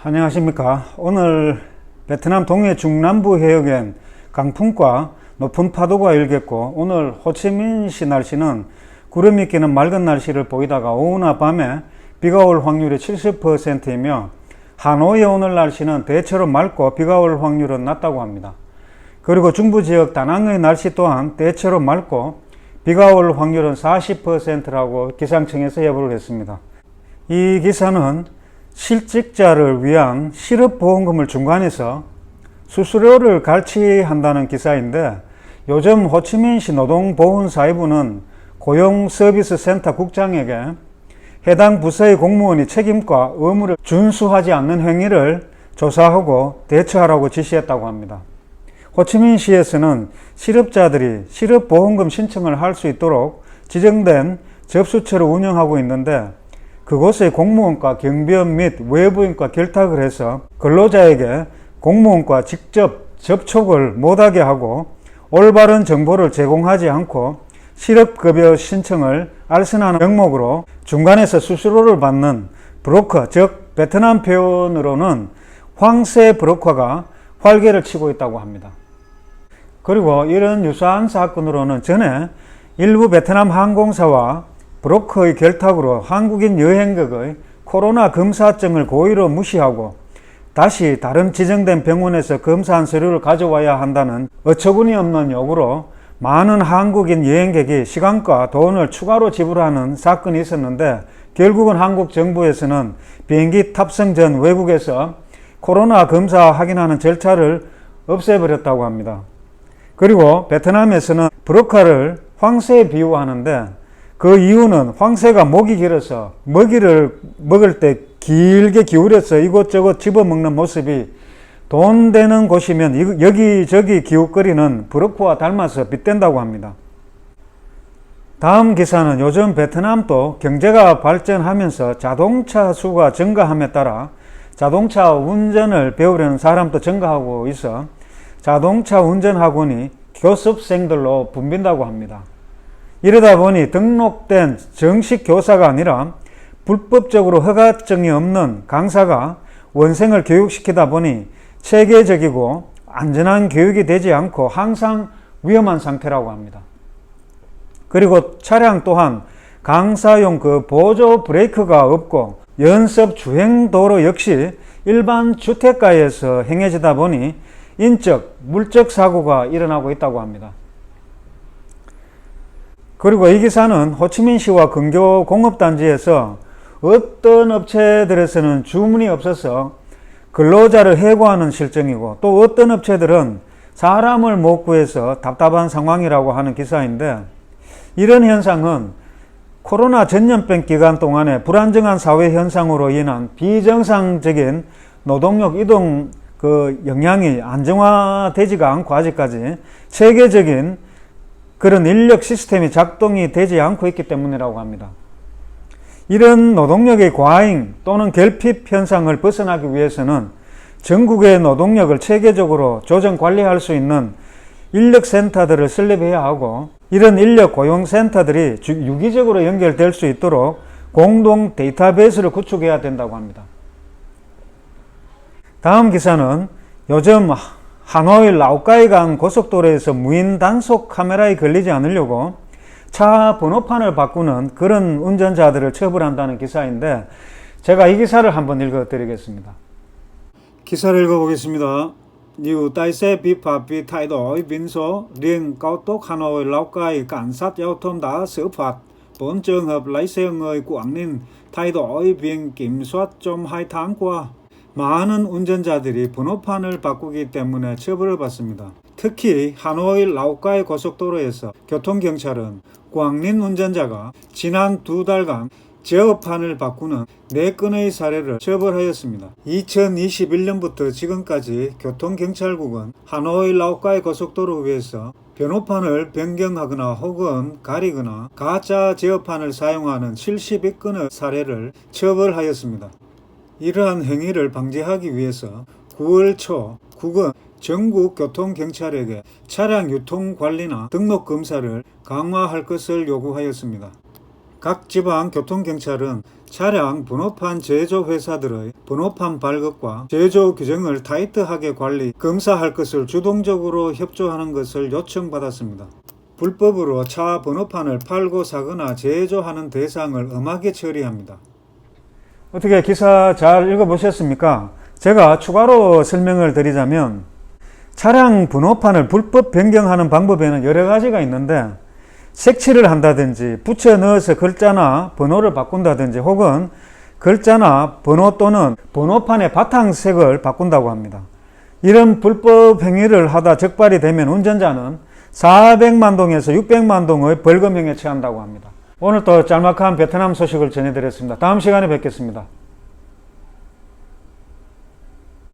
안녕하십니까. 오늘 베트남 동해 중남부 해역엔 강풍과 높은 파도가 일겠고, 오늘 호치민시 날씨는 구름이 끼는 맑은 날씨를 보이다가 오후나 밤에 비가 올 확률이 70%이며, 하노이의 오늘 날씨는 대체로 맑고 비가 올 확률은 낮다고 합니다. 그리고 중부 지역 다낭의 날씨 또한 대체로 맑고 비가 올 확률은 40%라고 기상청에서 예보를 했습니다. 이 기사는 실직자를 위한 실업보험금을 중간에서 수수료를 갈취한다는 기사인데, 요즘 호치민시 노동보훈사회부는 고용서비스센터 국장에게 해당 부서의 공무원이 책임과 의무를 준수하지 않는 행위를 조사하고 대처하라고 지시했다고 합니다. 호치민시에서는 실업자들이 실업보험금 신청을 할 수 있도록 지정된 접수처를 운영하고 있는데, 그곳의 공무원과 경비원 및 외부인과 결탁을 해서 근로자에게 공무원과 직접 접촉을 못하게 하고 올바른 정보를 제공하지 않고 실업급여 신청을 알선하는 명목으로 중간에서 수수료를 받는 브로커, 즉 베트남 표현으로는 황새 브로커가 활개를 치고 있다고 합니다. 그리고 이런 유사한 사건으로는 전에 일부 베트남 항공사와 브로커의 결탁으로 한국인 여행객의 코로나 검사증을 고의로 무시하고 다시 다른 지정된 병원에서 검사한 서류를 가져와야 한다는 어처구니 없는 요구로 많은 한국인 여행객이 시간과 돈을 추가로 지불하는 사건이 있었는데, 결국은 한국 정부에서는 비행기 탑승 전 외국에서 코로나 검사 확인하는 절차를 없애버렸다고 합니다. 그리고 베트남에서는 브로커를 황새에 비유하는데, 그 이유는 황새가 목이 길어서 먹이를 먹을 때 길게 기울여서 이곳저곳 집어먹는 모습이 돈 되는 곳이면 여기저기 기웃거리는 브로커와 닮아서 빗댄다고 합니다. 다음 기사는 요즘 베트남도 경제가 발전하면서 자동차 수가 증가함에 따라 자동차 운전을 배우려는 사람도 증가하고 있어 자동차 운전 학원이 교습생들로 붐빈다고 합니다. 이러다 보니 등록된 정식 교사가 아니라 불법적으로 허가증이 없는 강사가 원생을 교육시키다 보니 체계적이고 안전한 교육이 되지 않고 항상 위험한 상태라고 합니다. 그리고 차량 또한 강사용 보조 브레이크가 없고 연습 주행도로 역시 일반 주택가에서 행해지다 보니 인적, 물적 사고가 일어나고 있다고 합니다. 그리고 이 기사는 호치민시와 근교 공업단지에서 어떤 업체들에서는 주문이 없어서 근로자를 해고하는 실정이고, 또 어떤 업체들은 사람을 못 구해서 답답한 상황이라고 하는 기사인데, 이런 현상은 코로나 전염병 기간 동안에 불안정한 사회 현상으로 인한 비정상적인 노동력 이동 영향이 안정화되지가 않고 아직까지 체계적인 그런 인력 시스템이 작동이 되지 않고 있기 때문이라고 합니다. 이런 노동력의 과잉 또는 결핍 현상을 벗어나기 위해서는 전국의 노동력을 체계적으로 조정 관리할 수 있는 인력센터들을 설립해야 하고, 이런 인력 고용센터들이 유기적으로 연결될 수 있도록 공동 데이터베이스를 구축해야 된다고 합니다. 다음 기사는 요즘 하노이 라오카이간 고속도로에서 무인 단속 카메라에 걸리지 않으려고 차 번호판을 바꾸는 그런 운전자들을 처벌한다는 기사인데, 제가 이 기사를 한번 읽어드리겠습니다. 기사를 읽어보겠습니다. Nhiều tài xế vi phạm vì thay đổi biển số riêng cao tốc Hà Nội Lào Cai, cảnh sát giao thông đã xử phạt 4 trường hợp lái xe người Quảng Ninh thay đổi biển kiểm soát trong 2 tháng qua. 많은 운전자들이 번호판을 바꾸기 때문에 처벌을 받습니다. 특히 하노이 라오카이 고속도로에서 교통경찰은 광린 운전자가 지난 2달간 제어판을 바꾸는 4건의 사례를 처벌하였습니다. 2021년부터 지금까지 교통경찰국은 하노이 라오카이 고속도로 위에서 번호판을 변경하거나 혹은 가리거나 가짜 제어판을 사용하는 72건의 사례를 처벌하였습니다. 이러한 행위를 방지하기 위해서 9월 초 국은 전국 교통경찰에게 차량 유통관리나 등록검사를 강화할 것을 요구하였습니다. 각 지방 교통경찰은 차량 번호판 제조 회사들의 번호판 발급과 제조 규정을 타이트하게 관리, 검사할 것을 주동적으로 협조하는 것을 요청받았습니다. 불법으로 차 번호판을 팔고 사거나 제조하는 대상을 엄하게 처리합니다. 어떻게 기사 잘 읽어보셨습니까? 제가 추가로 설명을 드리자면 차량 번호판을 불법 변경하는 방법에는 여러 가지가 있는데 색칠을 한다든지 붙여 넣어서 글자나 번호를 바꾼다든지 혹은 글자나 번호 또는 번호판의 바탕색을 바꾼다고 합니다. 이런 불법 행위를 하다 적발이 되면 운전자는 400만 동에서 600만 동의 벌금형에 처한다고 합니다. 오늘 또 짤막한 베트남 소식을 전해드렸습니다. 다음 시간에 뵙겠습니다.